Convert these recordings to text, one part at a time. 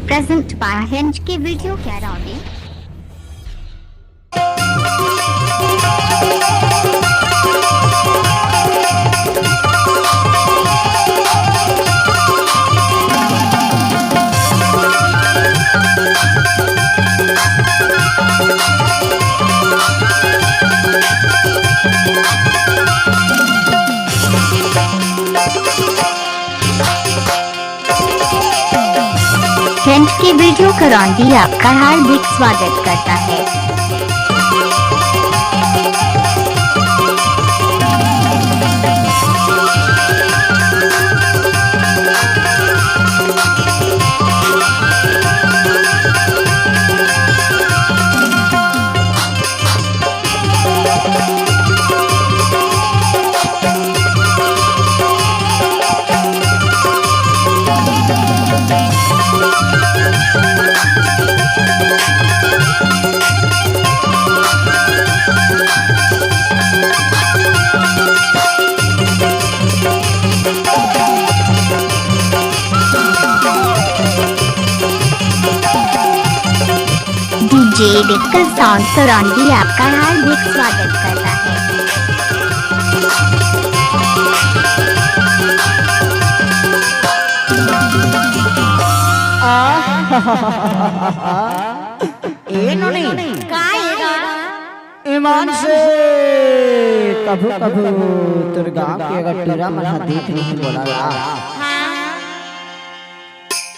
present by Hinge के video Caroli. Hinge की video Karaundi आपका हार्दिक स्वागत करता है। डीजे डिक्कल साउंड करौंदी आपका हार्दिक स्वागत करता है। ईमान से कभू कभू तुर गाँव के अगर टूरा मना देख नहीं बोला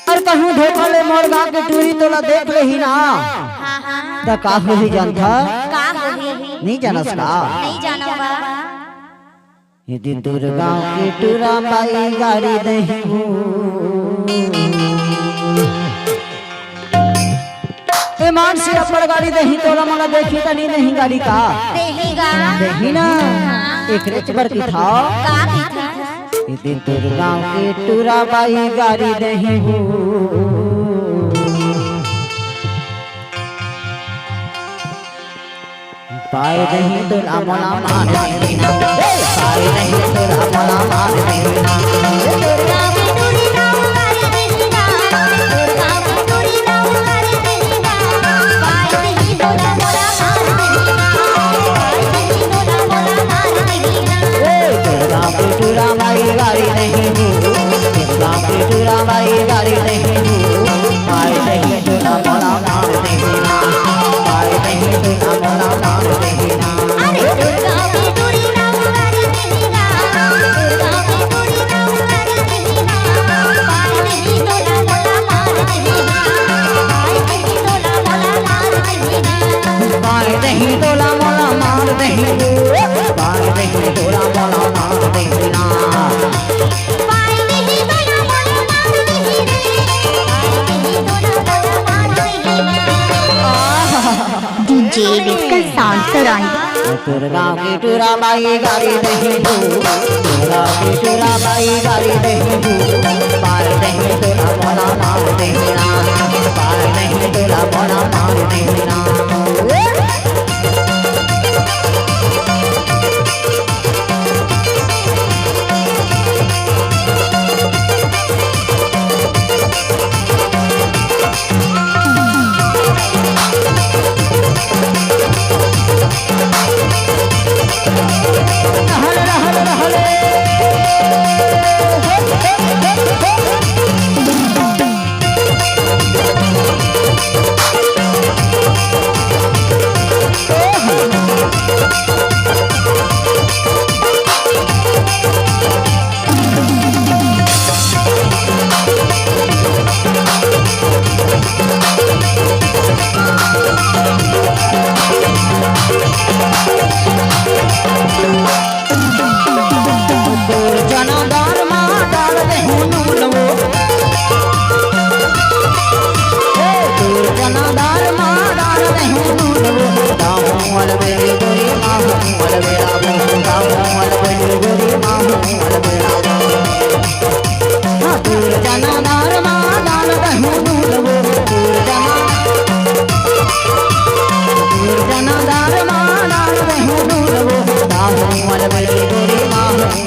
और कहूँ धोखा ले मोर गाँव के टूरी तोला देख ले ही ना तो का हो ही जानता नहीं जाना सका नहीं जाना बा यदि दूर गाँव के टूरा पाई गाड़ी नहीं ईमान से अपन गाड़ी दही तोरा मना देखी तनी नहीं गाड़ी का देहीगा देखी ना एक रेच पर की था का की था यदि दूर गाँव के टूरा पाई गाड़ी दही पाए नहीं तो अमला मार देना पाए नहीं तो अमला मार देना दुर्गा की टूरी नाव मारी देहीगा दुर्गा की टूरी नाव मारी देहीगा पाए नहीं डोला मोला मार देहीगा पाए नहीं डोला मोला मार देहीगा दुर्गा की टूरा माई गाड़ी नहीं दुर्गा की टूरा माई गाड़ी नहीं पाए नहीं तो अमला मार देना पाए नहीं तो अमला मार देना अरे दुर्गा की टूरी नाव मारी देहीगा दुर्गा की टूरी नाव मारी देहीगा पाए नहीं डोला मोला मार देहीगा पाए नहीं डोला मोला मार देहीगा पाए नहीं तोला मोला मार देही पाए नहीं तोला मोला मार देना पाए नहीं डोला मोला मार देहीगा पाए नहीं डोला मोला मार देहीगा डीजे डिक्कल साउंड करौंदी दुर्गा की टूरा बाई गाड़ी नहीं दुर्गा की टूरा बाई गाड़ी नहीं पार नहीं तोला मोला मार देना पार नहीं तोला मोला मार देना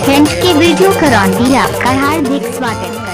हिंज की वीडियो करौंदी आपका हार्दिक स्वागत करता है।